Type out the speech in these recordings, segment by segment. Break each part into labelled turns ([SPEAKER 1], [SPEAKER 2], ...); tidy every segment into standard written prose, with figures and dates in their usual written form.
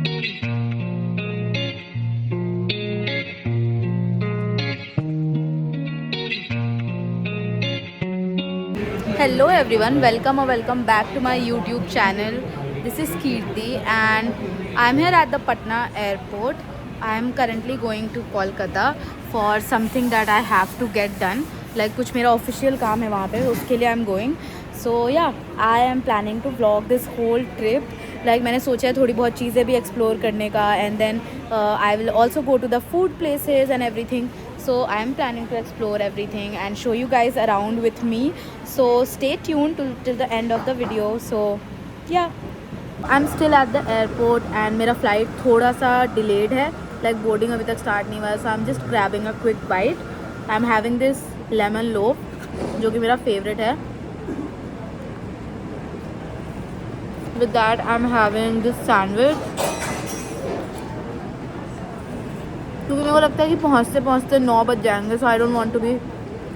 [SPEAKER 1] Hello everyone, welcome or welcome back to my YouTube channel. This is Kirti and I'm here at the Patna airport. I am currently going to Kolkata for something that I have to get done. Like कुछ मेरा official काम है वहाँ पे, उसके लिए I'm going. So yeah, I am planning to vlog this whole trip. Like मैंने सोचा है थोड़ी बहुत चीज़ें भी explore करने का and then I will also go to the food places and everything. So I am planning to explore everything and show you guys around with me. So stay tuned till the end of the video. So yeah, I'm still at the airport and मेरा flight थोड़ा सा delayed है. Like boarding अभी तक start नहीं हुआ है. So I'm just grabbing a quick bite. I'm having this lemon loaf जो कि मेरा favorite है. With that I'm having this sandwich. क्योंकि मेरे को लगता है कि पहुँचते पहुँचते 9 बज जाएंगे. So I don't want to be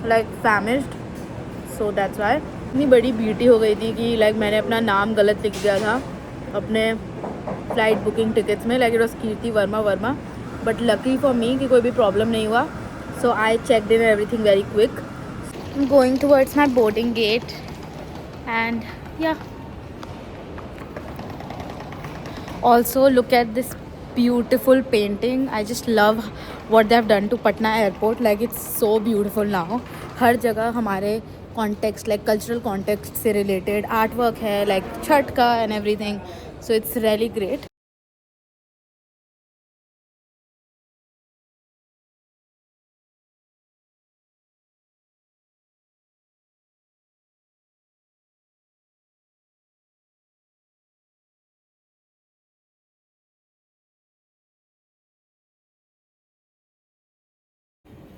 [SPEAKER 1] like famished. So that's why. इतनी बड़ी ब्यूटी हो गई थी कि लाइक मैंने अपना नाम गलत लिख दिया था अपने फ़्लाइट बुकिंग टिकट्स में. Like it was Kirti Verma. But lucky for me कि कोई भी प्रॉब्लम नहीं हुआ. So I checked in everything very quick. I am going towards my boarding gate and yeah also look at this beautiful painting. I just love what they have done to Patna airport. Like it's so beautiful now. हर जगह हमारे context like cultural context से related artwork है, like Chhath का and everything. So it's really great.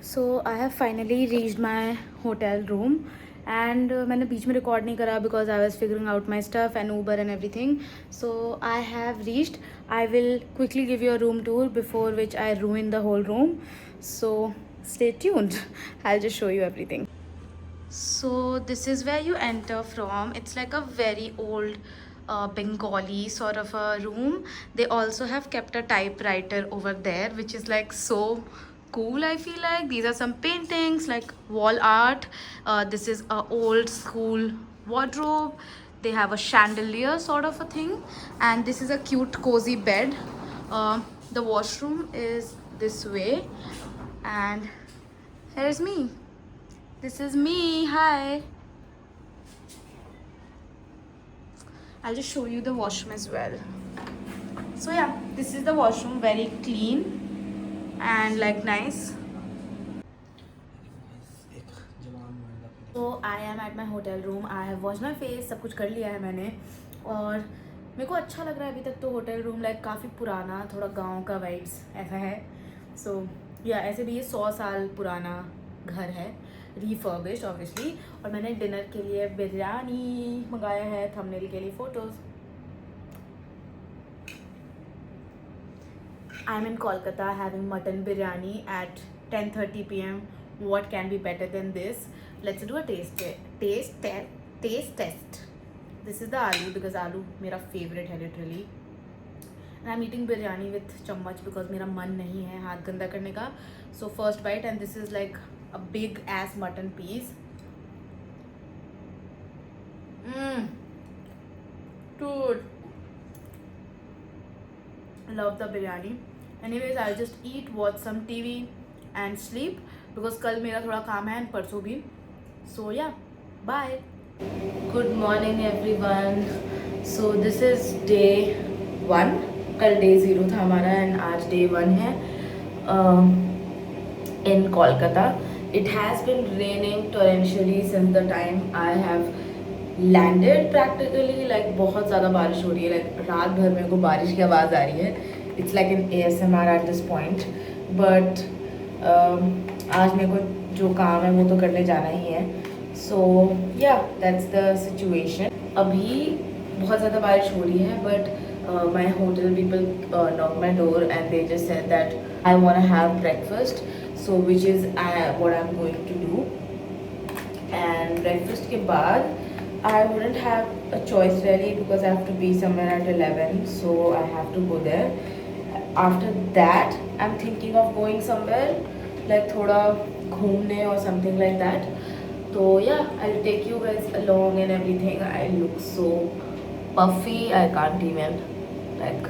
[SPEAKER 1] So I have finally reached my hotel room and मैंने बीच में record नहीं करा because I was figuring out my stuff and Uber and everything. So I have reached. I will quickly give you a room tour before which I ruin the whole room. So stay tuned. I'll just show you everything. So this is where you enter from. It's like a very old Bengali sort of a room. They also have kept a typewriter over there, which is like so cool. I feel like these are some paintings, like wall art. This is a old school wardrobe. They have a chandelier sort of a thing, and this is a cute cozy bed. The washroom is this way, and here's me. This is me. Hi. I'll just show you the washroom as well. So yeah, this is the washroom. Very clean and like nice. So I am at my hotel room. I have washed my face. सब कुछ कर लिया है मैंने और मेरे को अच्छा लग रहा है अभी तक तो होटल रूम. लाइक काफ़ी पुराना, थोड़ा गांव का वाइब्स ऐसा है. सो या ऐसे भी ये 100 साल पुराना घर है, रिफर्बिश्ड ऑब्वियसली. और मैंने डिनर के लिए बिरयानी मंगाया है, थंबनेल के लिए photos. I'm in Kolkata having mutton biryani at 10:30 p.m. What can be better than this? Let's do a taste test. This is the aloo because aloo मेरा favorite है literally. And I'm eating biryani with चम्मच because मेरा मन नहीं है हाथ गंदा करने का. So first bite and this is like a big ass mutton piece. Dude, love the biryani. Anyways, I'll just eat, watch some TV and sleep because कल मेरा थोड़ा काम है and परसों भी. So yeah, bye. Good morning everyone. So this is day 1. कल day 0 था हमारा and आज day 1 है in Kolkata. It has been raining torrentially since the time I have landed practically. Like बहुत ज़्यादा बारिश हो रही है. Like रात भर मेरे को बारिश की आवाज़ आ रही है. It's like an ASMR at this point. But आज मेरे को जो काम है वो तो करने जाना ही है. So yeah, that's the situation. अभी बहुत ज़्यादा बारिश हो रही है but my hotel people knocked my door and they just said that I want to have breakfast. So which is what I'm going to do. And breakfast के बाद I wouldn't have a choice really because I have to be somewhere at 11, so I have to go there. After that, I'm thinking of going somewhere like thoda ghumne or something like that. So yeah, I'll take you guys along and everything. I look so puffy, I can't even like.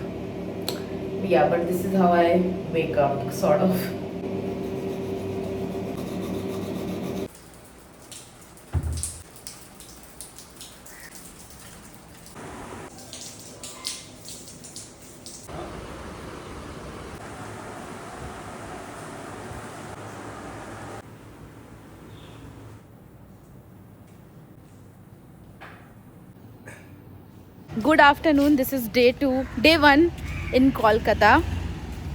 [SPEAKER 1] Yeah, but this is how I wake up, sort of. Good afternoon. This is day 1 इन कोलकाता.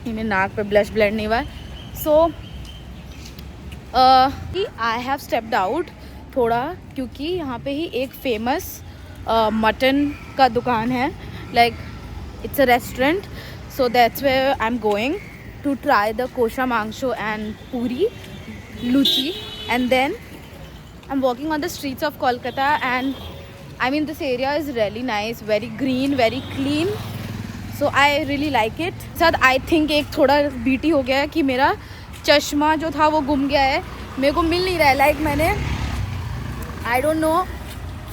[SPEAKER 1] मेरे नाक पे blush blend नहीं हुआ. So I have stepped out थोड़ा, क्योंकि यहाँ पे ही एक फेमस मटन का दुकान है. Like it's a restaurant. So that's where I am going to try the kosha mangsho and puri luchi. And then I am walking on the streets of Kolkata and I mean this area is really nice, very green, very clean. So I really like it. साथ I think एक थोड़ा BT हो गया है कि मेरा चश्मा जो था वो गुम गया है, मेरे को मिल नहीं रहा है. लाइक मैंने I don't know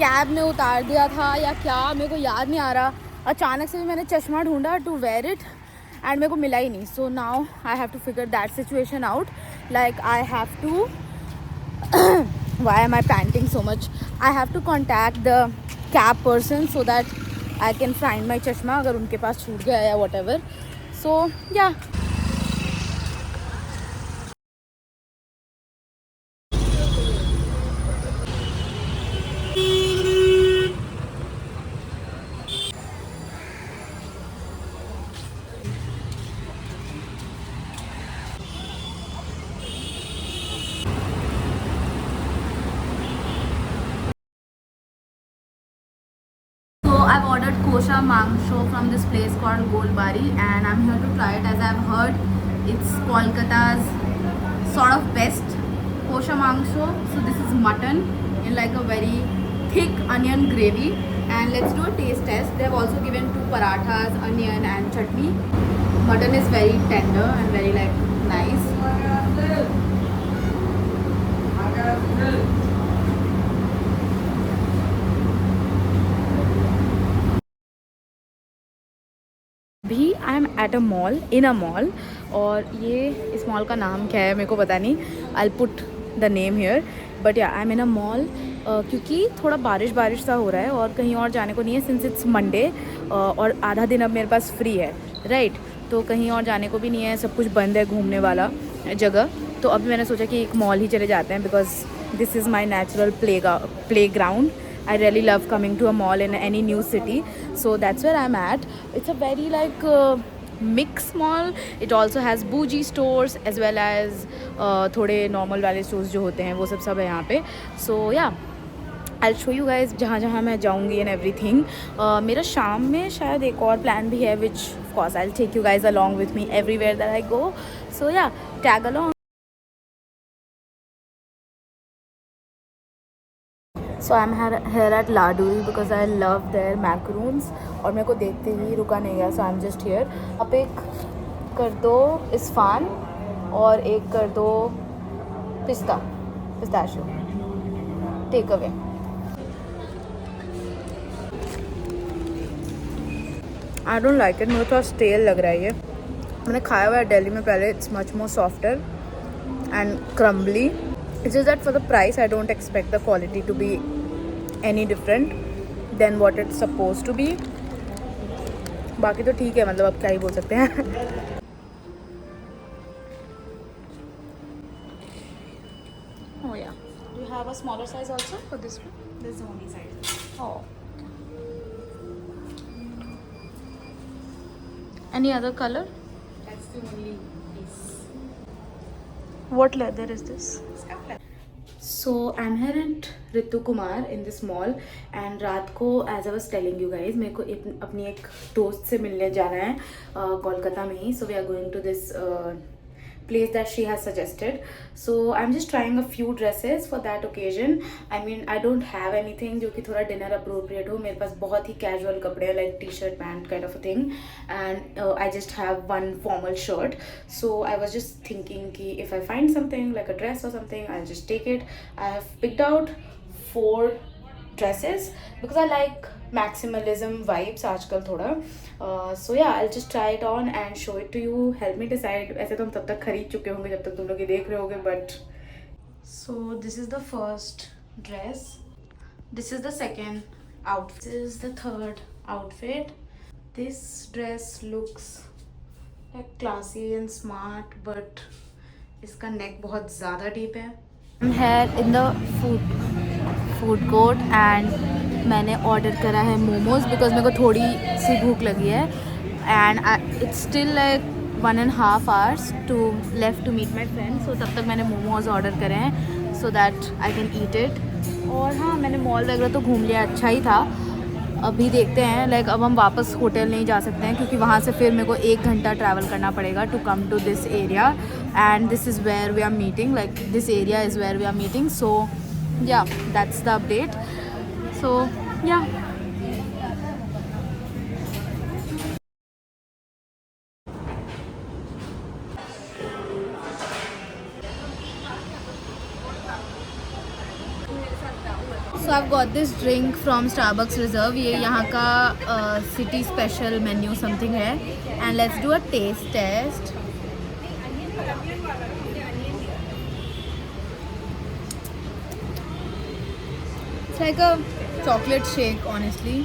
[SPEAKER 1] कैब में उतार दिया था या क्या, मेरे को याद नहीं आ रहा. अचानक से भी मैंने चश्मा ढूंढा to wear it and मेरे को मिला ही नहीं. So now I have to figure that situation out. Like I have to why am I panting so much? I have to contact the cab person so that I can find my chashma अगर उनके पास छूट गया या whatever. So yeah. I've ordered kosha mangsho from this place called Golbari and I'm here to try it as I've heard it's Kolkata's sort of best kosha mangsho. So this is mutton in like a very thick onion gravy and let's do a taste test. They've also given 2 parathas, onion and chutney. Mutton is very tender and very like nice. भी आई am at a mall, in a mall. और ये इस mall का नाम क्या है मेरे को पता नहीं. I put the name here. But या I M in a mall क्योंकि थोड़ा बारिश सा हो रहा है और कहीं और जाने को नहीं है सिंस इट्स मंडे और आधा दिन अब मेरे पास फ्री है राइट. तो कहीं और जाने को भी नहीं है, सब कुछ बंद है घूमने वाला जगह. तो अभी मैंने सोचा कि एक मॉल ही चले जाते हैं because this is my natural play ground. I really love coming to a mall in any new city, so that's where I'm at. It's a very like mixed mall. It also has bougie stores as well as थोड़े normal वाले stores जो होते हैं वो सब है यहाँ पे. So yeah, I'll show you guys जहाँ मैं जाऊँगी and everything. मेरा शाम में शायद एक और plan भी है which of course I'll take you guys along with me everywhere that I go. So yeah, tag along. So I'm here at Laduri because I love their macaroons और मेरे को देखते ही रुका नहीं गया. So I'm just here. आप एक कर दो इस्फान और एक कर दो pistachio take away. I don't like it. मुझे थोड़ा स्टेल लग रहा है ये. मैंने खाया हुआ है दिल्ली में पहले. It's much more softer and crumbly. It's just that for the price I don't expect the quality to be any different than what it's supposed to be. बाकी तो ठीक है, मतलब अब क्या ही बोल सकते हैं. Oh yeah. Do you have a smaller size also for this one?
[SPEAKER 2] This is the only size.
[SPEAKER 1] Oh. Any other color?
[SPEAKER 2] That's the only piece.
[SPEAKER 1] What leather is this?
[SPEAKER 2] Scuff leather.
[SPEAKER 1] So I'm here at Ritu Kumar in this mall and रात को as I was telling you guys मेरे को अपनी एक दोस्त से मिलने जाना है कोलकाता में ही. So we are going to this place that she has suggested. So I'm just trying a few dresses for that occasion. I mean, I don't have anything जो कि थोड़ा dinner appropriate हो. मेरे पास बहुत ही casual कपड़े हैं, like t-shirt pant kind of a thing, and I just have one formal shirt. So I was just thinking कि if I find something like a dress or something, I'll just take it. I have picked out 4 dresses because I like maximalism vibes आजकल थोड़ा. So yeah, I'll just try it on and show it to you. Help me decide. ऐसे तो हम तब तक खरीद चुके होंगे जब तक तुम लोग ये देख रहे होगे, but so this is the first dress. This is the second outfit. This is the third outfit. This dress looks like classy and smart, but इसका neck बहुत ज़्यादा deep है. I'm here in the food court and मैंने order करा है momos because मेरे को थोड़ी सी भूख लगी है. And it's still like 1.5 hours to left to meet my friend. So तब तक मैंने मोमोज ऑर्डर करे हैं so that I can eat it. और हाँ, मैंने मॉल वगैरह तो घूम लिया, अच्छा ही था. अभी देखते हैं, लाइक अब हम वापस होटल नहीं जा सकते हैं क्योंकि वहाँ से फिर मेरे को 1 घंटा ट्रैवल करना पड़ेगा to come to this area. And this is where we are meeting, like this area is where we are meeting. So yeah that's the update. So yeah. So I've got this drink from Starbucks Reserve. ये यहाँ का city special menu something है. And let's do a taste test. It's like a chocolate shake, honestly.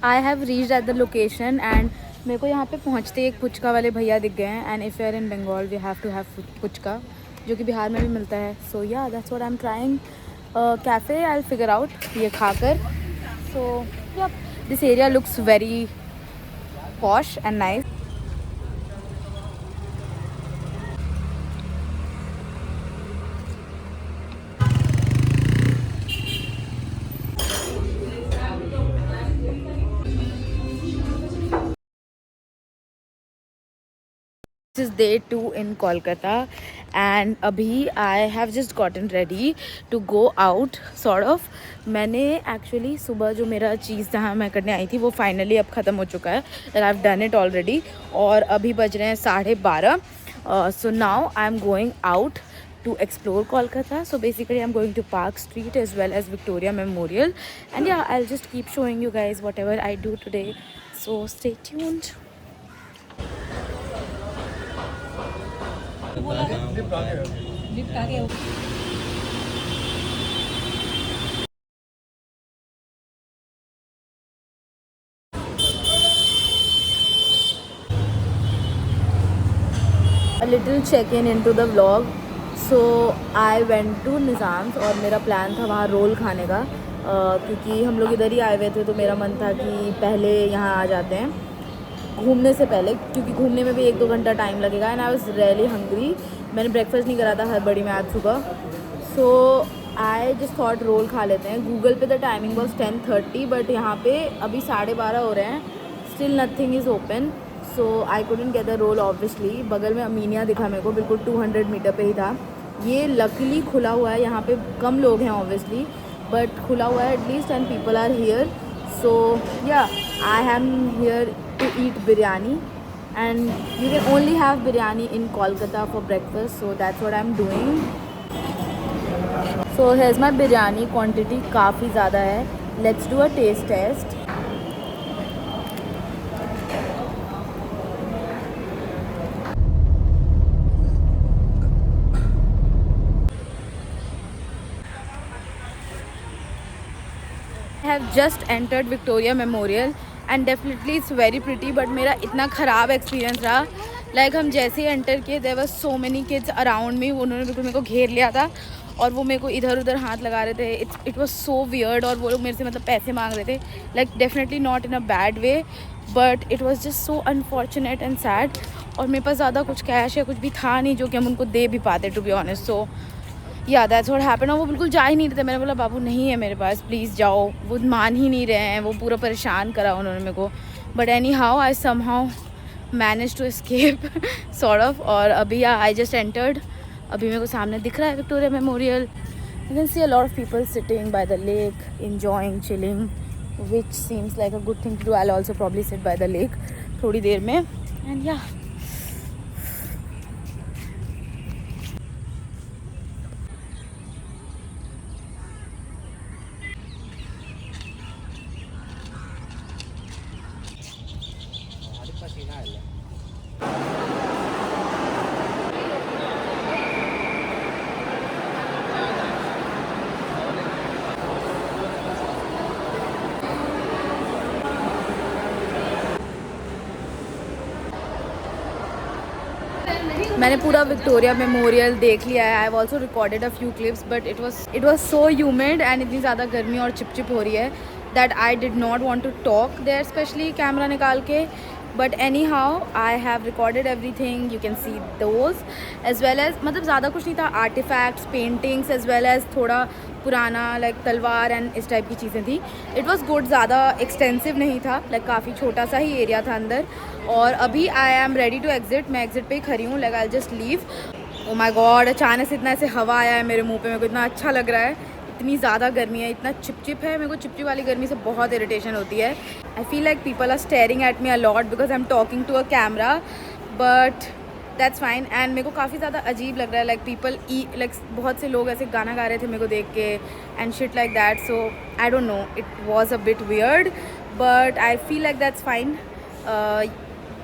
[SPEAKER 1] I have reached at the location and मेरे को यहाँ पे पहुँचते ही एक पुचका वाले भैया दिख गए हैं. And if you are in Bengal we have to have puchka, जो कि बिहार में भी मिलता है. So yeah that's what I am trying. Cafe I will figure out ये खाकर. So yeah this area looks very posh and nice. This is day 2 in Kolkata and अभी I have just gotten ready to go out sort of. मैंने actually सुबह जो मेरा चीज़ जहाँ मैं करने आई थी वो finally अब ख़त्म हो चुका है. Like I've done it already. और अभी बज रहे हैं 12:30. So now I'm going out to explore Kolkata. So basically I'm going to Park Street as well as Victoria Memorial. And yeah, I'll just keep showing you guys whatever I do today. So stay tuned. Lift आ गया. A little check-in into the vlog. So I went to Nizam's और मेरा plan था वहाँ role खाने का. क्योंकि हम लोग इधर ही आए हुए थे तो मेरा मन था कि पहले यहाँ आ जाते हैं घूमने से पहले, क्योंकि घूमने में भी 1-2 घंटा टाइम लगेगा. And I was really hungry. मैंने ब्रेकफास्ट नहीं करा था हड़बड़ी में आज सुबह. सो आई जस्ट थॉट रोल खा लेते हैं. गूगल पे द टाइमिंग वॉज 10:30 बट यहाँ पे अभी 12:30 हो रहे हैं. Still nothing is open. So I couldn't get the roll obviously. बगल में अमीनिया दिखा मेरे को, बिल्कुल 200 मीटर पे ही था. ये लकीली खुला हुआ है. यहाँ पे कम लोग हैं ऑब्वियसली बट खुला हुआ है at least and people are here. So yeah I am here to eat biryani and you can only have biryani in Kolkata for breakfast, so that's what I'm doing. So here's my biryani. quantity काफ़ी ज़्यादा है. Let's do a taste test. I have just entered Victoria Memorial and definitely it's very pretty, but मेरा इतना ख़राब experience रहा. Like हम जैसे ही enter किए there were so many kids around me. उन्होंने बिल्कुल मेरे को घेर लिया था और वो मेरे को इधर उधर हाथ लगा रहे थे. It was so weird. और वो लोग मेरे से मतलब पैसे मांग रहे थे. Like definitely not in a bad way but it was just so unfortunate and sad. और मेरे पास ज़्यादा कुछ कैश या कुछ भी था नहीं जो कि हम उनको दे भी पाते to be honest. So yeah that's what happened. और वो बिल्कुल जा ही नहीं रहे थे। मैंने बोला बाबू नहीं है मेरे पास, प्लीज़ जाओ। वो मान ही नहीं रहे हैं, वो पूरा परेशान करा उन्होंने मेरे को। But anyhow I somehow manage to escape sort of. और अभी आई जस्ट एंटर्ड। अभी मेरे को सामने दिख रहा है Victoria memorial. You can C a lot of people sitting by the lake, enjoying, chilling, which seems like a good thing to do. I'll also probably sit by the lake थोड़ी देर में। And yeah. मैंने पूरा Victoria memorial देख लिया है। I have also recorded a few clips but it was so humid and इतनी ज़्यादा गर्मी और चिपचिप हो रही है that I did not want to talk there specially camera निकाल के। But anyhow I have recorded everything, you can see those as well as, मतलब ज़्यादा कुछ नहीं था, artifacts, paintings as well as थोड़ा पुराना लाइक तलवार एंड इस टाइप की चीज़ें थी। इट वॉज गुड, ज़्यादा एक्सटेंसिव नहीं था, लाइक काफ़ी छोटा सा ही एरिया था अंदर। और अभी I am ready to exit. मैं एग्जिट पे ही खड़ी हूँ, like I just leave. Oh my God, अचानक से इतना ऐसे हवा आया है मेरे मुंह पे, मेरे को इतना अच्छा लग रहा है। इतनी ज़्यादा गर्मी है, इतना चिपचिप है, मेरे को चिपचिप वाली गर्मी से बहुत इरिटेशन होती है। I feel like people are staring at me a lot because I am talking to a camera, but that's fine. And मेरे को काफ़ी ज़्यादा अजीब लग रहा है, लाइक पीपल लाइक बहुत से लोग ऐसे गाना गा रहे थे मेरे को देख के and shit like that. So I don't know, it was a bit weird but I feel like that's fine.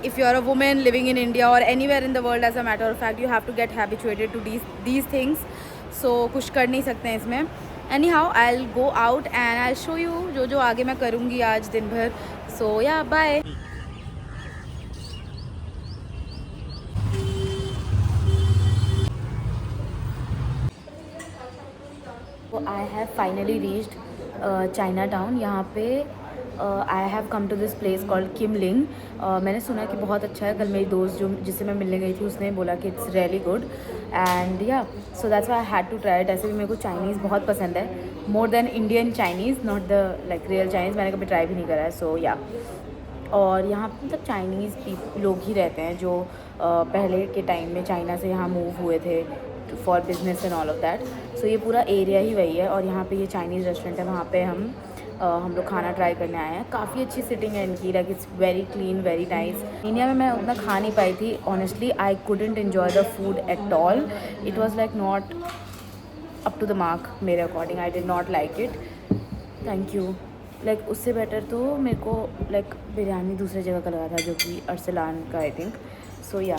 [SPEAKER 1] If you're a woman living in India or anywhere in the world, as a matter of fact, you have to get habituated to these things. So कुछ कर नहीं सकते हैं इसमें। Anyhow, I'll go out and I'll show you जो जो आगे मैं करूँगी आज दिन भर। So yeah, bye. So I have finally reached Chinatown. यहाँ पे I have come to this place called Kimling. मैंने सुना कि बहुत अच्छा है। कल मेरी दोस्त जो जिससे मैं मिलने गई थी उसने बोला कि it's really good and yeah so that's why I had to try it. ऐसे भी मेरे को चाइनीज़ बहुत पसंद है, more than Indian Chinese, not the like real Chinese. मैंने कभी ट्राई भी नहीं करा है। सो या और यहाँ पे मतलब चाइनीज़ लोग ही रहते हैं जो पहले के टाइम में चाइना से यहाँ मूव हुए थे for business and all of that. So ये पूरा एरिया ही वही है और यहाँ पे ये चाइनीज़ रेस्टोरेंट है, वहाँ पे हम लोग खाना ट्राई करने आए हैं। काफ़ी अच्छी सिटिंग है इनकी, like it's very clean, very nice. India में मैं उतना खा नहीं पाई थी honestly. I couldn't enjoy the food at all. It was like not up to the mark मेरे according. I did not like it. Thank you. Like उससे better तो मेरे को लाइक बिरयानी दूसरी जगह का लगा था जो कि अरसलान का आई think. So yeah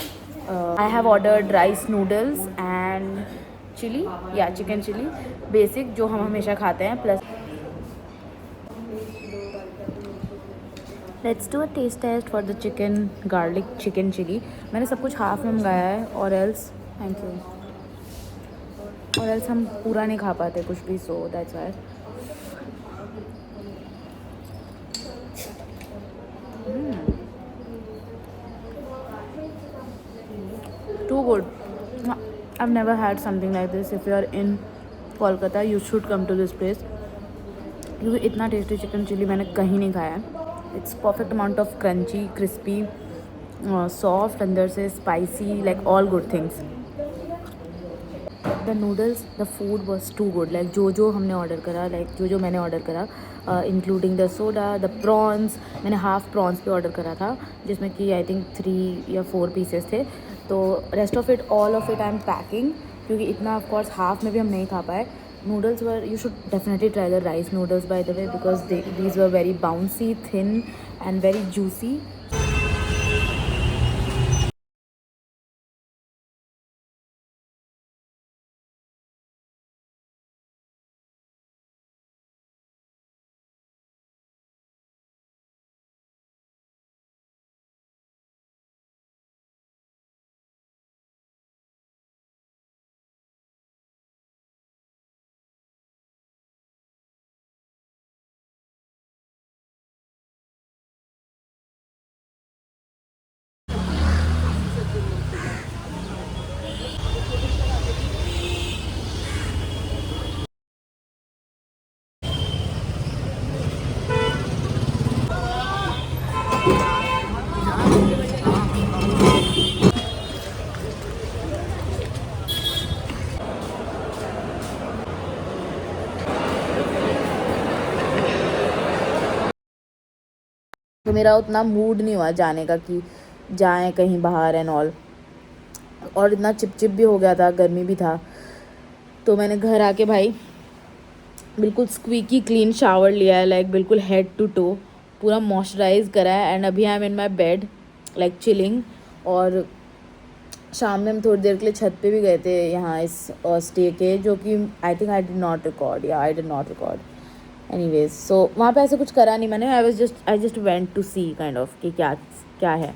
[SPEAKER 1] I have ordered rice noodles and chilli yeah chicken chilli, basic जो हम हमेशा खाते हैं। Plus let's do a taste test for the chicken garlic chicken chilli. मैंने सब कुछ हाफ में मंगाया है और एल्स थैंक यू, और एल्स हम पूरा नहीं खा पाते कुछ भी। So that's why. Too good. I've never had something like this. If you are in Kolkata, you should come to this place. क्योंकि इतना टेस्टी चिकन चिली मैंने कहीं नहीं खाया है। It's perfect amount of crunchy, crispy, soft, अंदर से spicy, like all good things. The noodles, the food was too good. Like जो हमने ऑर्डर करा, लाइक जो मैंने ऑर्डर करा including the soda, the prawns. मैंने हाफ प्रॉन्स पे ऑर्डर करा था जिसमें कि आई थिंक 3 या 4 पीसेस थे। तो rest of it, all of it I am packing क्योंकि इतना ऑफ कोर्स हाफ में भी हम नहीं खा पाए। Noodles were, you should definitely try the rice noodles bye the way because these were very bouncy, thin and very juicy. तो मेरा उतना मूड नहीं हुआ जाने का कि जाएं कहीं बाहर एंड ऑल, और इतना चिपचिप भी हो गया था, गर्मी भी था। तो मैंने घर आके भाई बिल्कुल स्क्वीकी क्लीन शावर लिया है, लाइक बिल्कुल हेड टू टो पूरा मॉइस्चराइज करा है, एंड अभी I M in my bed like chilling. और शाम में हम थोड़ी देर के लिए छत पे भी गए थे यहाँ इस स्टे के, जो कि I think I did not record, yeah I did not record anyways. So वहाँ पे ऐसे कुछ करा नहीं मैंने, I just went to see kind of कि क्या क्या है।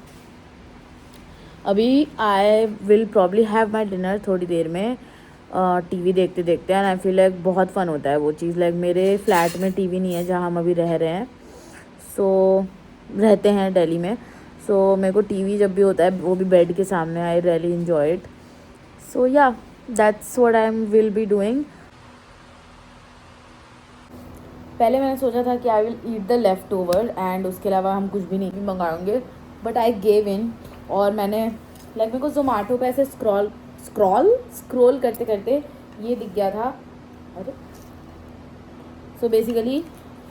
[SPEAKER 1] अभी I will probably have my dinner थोड़ी देर में, टीवी देखते देखते, एंड आई फील लाइक बहुत फ़न होता है वो चीज़। लाइक मेरे फ्लैट में टीवी नहीं है जहाँ हम अभी रह रहे हैं, सो रहते हैं दिल्ली में। सो मेरे को टीवी जब भी होता है वो भी बेड के सामने, I really enjoy it. So yeah that's what I will be doing. पहले मैंने सोचा था कि I will eat the left over and उसके अलावा हम कुछ भी नहीं मंगाएंगे, बट आई गेव इन। और मैंने लाइक मेरे को जोमेटो पे ऐसे स्क्रॉल करते करते ये दिख गया था। अरे सो बेसिकली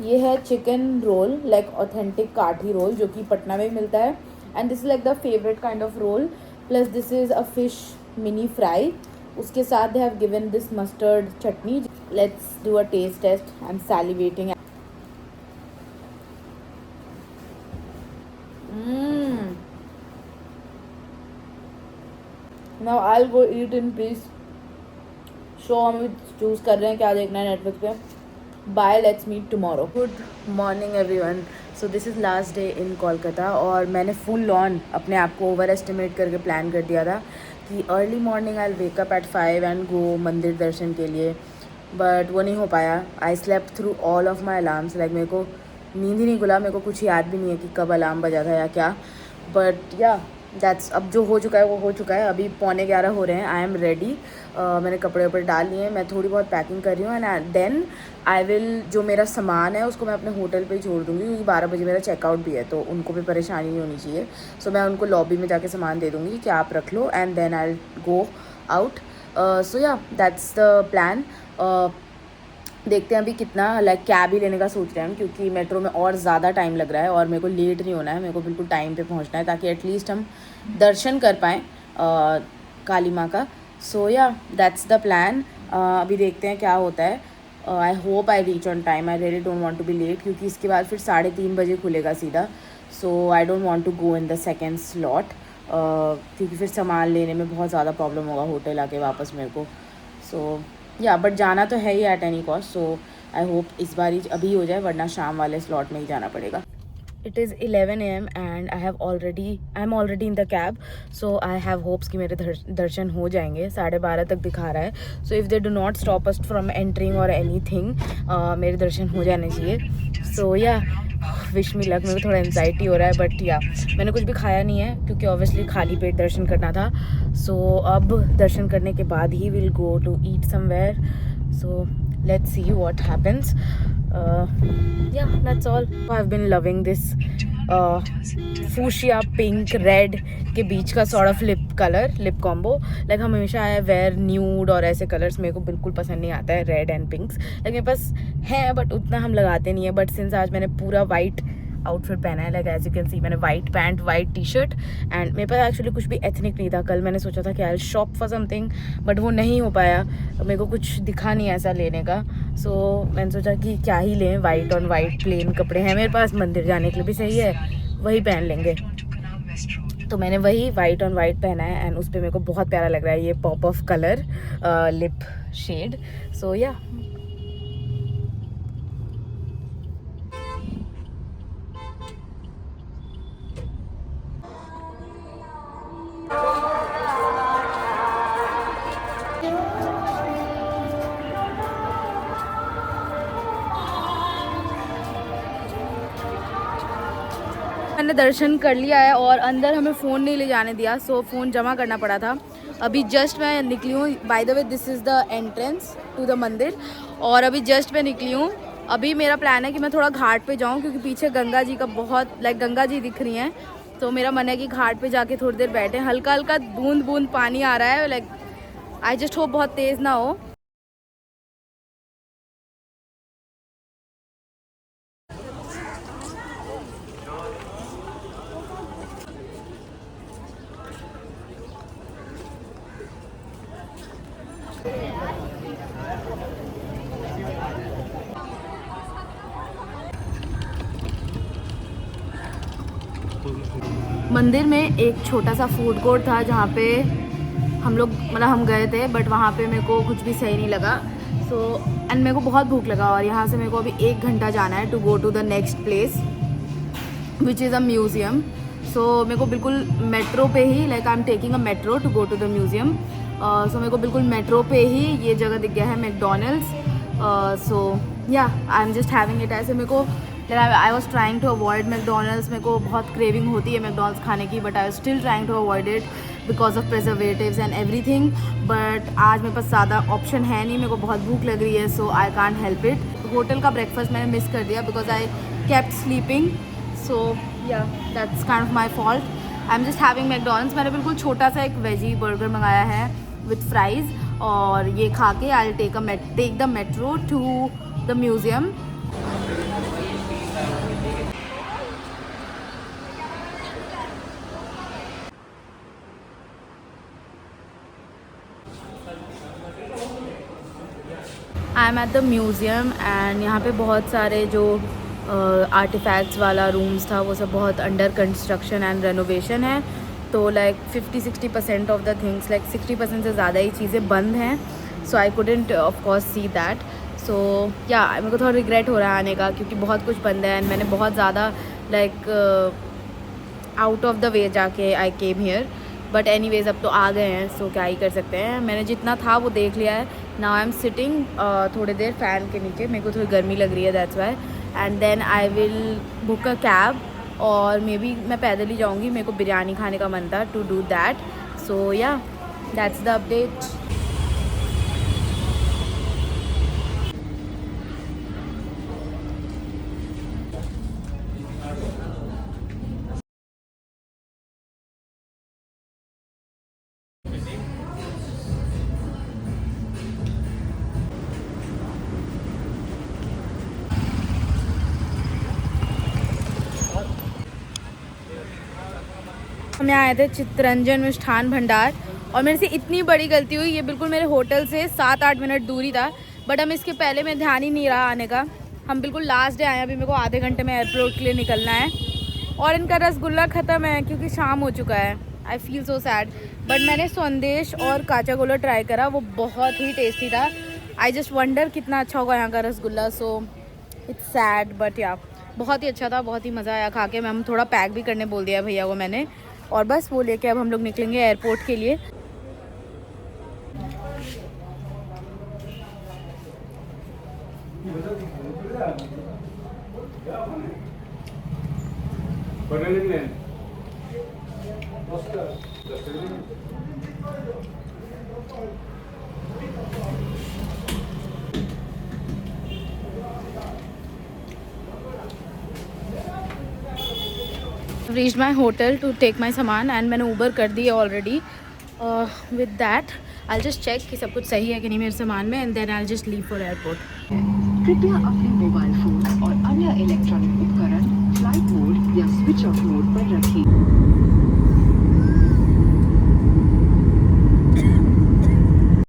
[SPEAKER 1] ये है chicken roll, like authentic kathi roll, जो कि पटना में भी मिलता है, and this is like the favourite kind of roll. Plus this is a fish mini fry, उसके साथ they have given this mustard chutney. Let's do a taste test, I am salivating. Now I will go eat in peace. So हम choose कर रहे हैं क्या देखना है Netflix पे। Bye, let's meet tomorrow. Good morning everyone. So this is last day in Kolkata, और मैंने फुल ऑन अपने आप को ओवर एस्टिमेट करके प्लान कर दिया था कि early morning I wake up at 5 and go मंदिर दर्शन के लिए, बट वो नहीं हो पाया। I slept through all of my alarms, like मेरे को नींद ही नहीं खुला, मेरे को कुछ याद भी नहीं है कि कब अलार्म बजा था या क्या। बट या दैट्स, अब जो हो चुका है वो हो चुका है। अभी 11:15 हो रहे हैं। आई एम रेडी, मैंने कपड़े वपड़े डाल लिए हैं, मैं थोड़ी बहुत पैकिंग कर रही हूँ, एंड देन आई विल, जो मेरा सामान है उसको मैं अपने होटल पे ही छोड़ दूँगी, क्योंकि 12 बजे मेरा चेकआउट भी है, तो उनको भी परेशानी नहीं होनी चाहिए। सो मैं उनको लॉबी में जाके सामान दे दूँगी कि आप रख लो, and then I go out. So yeah that's the plan. देखते हैं अभी कितना, लाइक कैब ही लेने का सोच रहे हैं हम, क्योंकि मेट्रो में और ज़्यादा टाइम लग रहा है, और मेरे को लेट नहीं होना है, मेरे को बिल्कुल टाइम पे पहुंचना है, ताकि एटलीस्ट हम दर्शन कर पाएँ काली माँ का। सो या दैट्स द प्लान। अभी देखते हैं क्या होता है। I hope I reach on time, I really don't want to be late, क्योंकि इसके बाद फिर 3:30 बजे खुलेगा सीधा। So I don't want to go in the second slot, क्योंकि फिर सामान लेने में बहुत ज़्यादा प्रॉब्लम होगा होटल आके वापस मेरे को। सो या बट जाना तो है ही at any cost. So I hope इस बार ही अभी हो जाए, वरना शाम वाले स्लॉट में ही जाना पड़ेगा। It is 11 AM and I am already in the cab. So I have hopes कि मेरे दर्शन हो जाएंगे। 12:30 तक दिखा रहा है। So if they do not stop us from entering और एनी थिंग, मेरे दर्शन हो जाने चाहिए। सो या विश मी लक। मेरे को थोड़ा एंजाइटी हो रहा है, बट या मैंने कुछ भी खाया नहीं है, क्योंकि ऑब्वियसली खाली पेट दर्शन करना था। सो अब दर्शन करने के बाद ही will go to eat somewhere. So let's see what happens. Yeah, that's all. I've been loving this fuchsia pink red के बीच का sort of lip combo. Like हम हमेशा wear nude और ऐसे कलर्स मेरे को बिल्कुल पसंद नहीं आता है, रेड एंड पिंक्स। लाइक मेरे पास है बट उतना हम लगाते नहीं है। बट सिंस आज मैंने पूरा वाइट आउटफिट पहना है, like as you can see, मैंने white pant, white T shirt, and मेरे पास एक्चुअली कुछ भी एथनिक नहीं था। कल मैंने सोचा था कि I will shop for something, but वो नहीं हो पाया, मेरे को कुछ दिखा नहीं ऐसा लेने का। सो मैंने सोचा कि क्या ही लें, वाइट ऑन वाइट प्लेन कपड़े हैं मेरे पास, मंदिर जाने के लिए भी सही है, वही पहन लेंगे। तो मैंने वही वाइट ऑन वाइट पहना है, एंड उस पर मेरे को बहुत प्यारा लग रहा है ये pop of colour lip shade. So yeah मैंने दर्शन कर लिया है, और अंदर हमें फ़ोन नहीं ले जाने दिया, सो फ़ोन जमा करना पड़ा था। अभी जस्ट मैं निकली हूँ। By the way this is the entrance to the mandir, और अभी जस्ट मैं निकली हूँ। अभी मेरा प्लान है कि मैं थोड़ा घाट पे जाऊँ, क्योंकि पीछे गंगा जी का बहुत, लाइक गंगा जी दिख रही हैं, तो मेरा मन है कि घाट पे जाके थोड़ी देर बैठे। हल्का हल्का बूंद बूंद पानी आ रहा है, लाइक आई जस्ट होप बहुत तेज़ ना हो। मंदिर में एक छोटा सा फूड कोर्ट था जहाँ पे हम लोग मतलब हम गए थे, बट वहाँ पे मेरे को कुछ भी सही नहीं लगा। सो एंड मेरे को बहुत भूख लगा और यहाँ से मेरे को अभी 1 घंटा जाना है to go to the next place which is a museum. So मेरे को बिल्कुल मेट्रो पे ही, like I am taking a metro to go to the museum. So मेरे को बिल्कुल मेट्रो पे ही ये जगह दिख गया है, McDonald's. So yeah I am just having it. ऐसे मेरे को I was trying to avoid McDonald's, मेरे को बहुत क्रेविंग होती है मैकडोनल्ड्स खाने की, but I was still trying to avoid it because of preservatives and everything. But आज मेरे पास ज़्यादा ऑप्शन है नहीं, मेरे को बहुत भूख लग रही है, सो I can't help it. Hotel का ब्रेकफास्ट मैंने मिस कर दिया because I kept sleeping. So yeah that's kind of my fault. I am just having McDonald's. मैंने बिल्कुल छोटा सा एक वेजी बर्गर मंगाया है विथ फ्राइज़, और ये खा के I take the metro to the museum. I am at the museum and यहाँ पे बहुत सारे जो आर्टिफैक्ट्स वाला रूम्स था वो सब बहुत अंडर कंस्ट्रक्शन एंड रेनोवेशन है। तो like 50-60% of the things, like 60% से ज़्यादा ही चीज़ें बंद हैं। So I couldn't of course see that. So yeah मेरे को थोड़ा रिग्रेट हो रहा है आने का, क्योंकि बहुत कुछ बंद है एंड मैंने बहुत ज़्यादा like out of the way जाके आई केम हियर। बट एनीवेज अब तो आ गए हैं, सो क्या ही कर सकते हैं। मैंने जितना था वो देख लिया है। नाउ आई एम सिटिंग थोड़ी देर फ़ैन के नीचे, मेरे को थोड़ी गर्मी लग रही है, that's why. And then I will book a cab, और मे बी मैं पैदल ही जाऊँगी। मेरे को बिरयानी खाने का मन था to do that. So yeah that's the update. हम यहाँ आए थे चित्तरंजन मिष्ठान भंडार, और मेरे से इतनी बड़ी गलती हुई, ये बिल्कुल मेरे होटल से 7-8 मिनट दूरी था, बट हम इसके पहले में ध्यान ही नहीं रहा आने का। हम बिल्कुल लास्ट डे आए हैं, अभी मेरे को आधे घंटे में एयरपोर्ट के लिए निकलना है, और इनका रसगुल्ला ख़त्म है क्योंकि शाम हो चुका है। I feel so sad. But मैंने संदेश और काचा गोला ट्राई करा, वो बहुत ही टेस्टी था। आई जस्ट वंडर कितना अच्छा होगा यहाँ का rasgulla. So it's sad but या बहुत ही अच्छा था, बहुत ही मज़ा आया खा के। मैम थोड़ा पैक भी करने बोल दिया भैया को मैंने, और बस वो लेके अब हम लोग निकलेंगे एयरपोर्ट के लिए। Reached my hotel to take my सामान, एंड मैंने ऊबर कर दी है already. With that I just check कि सब कुछ सही है कि नहीं मेरे सामान में, and then I just leave for airport.
[SPEAKER 3] कृपया अपने मोबाइल फोन और अन्य इलेक्ट्रॉनिक उपकरण फ्लाइट मोड या स्विच ऑफ मोड पर रखें।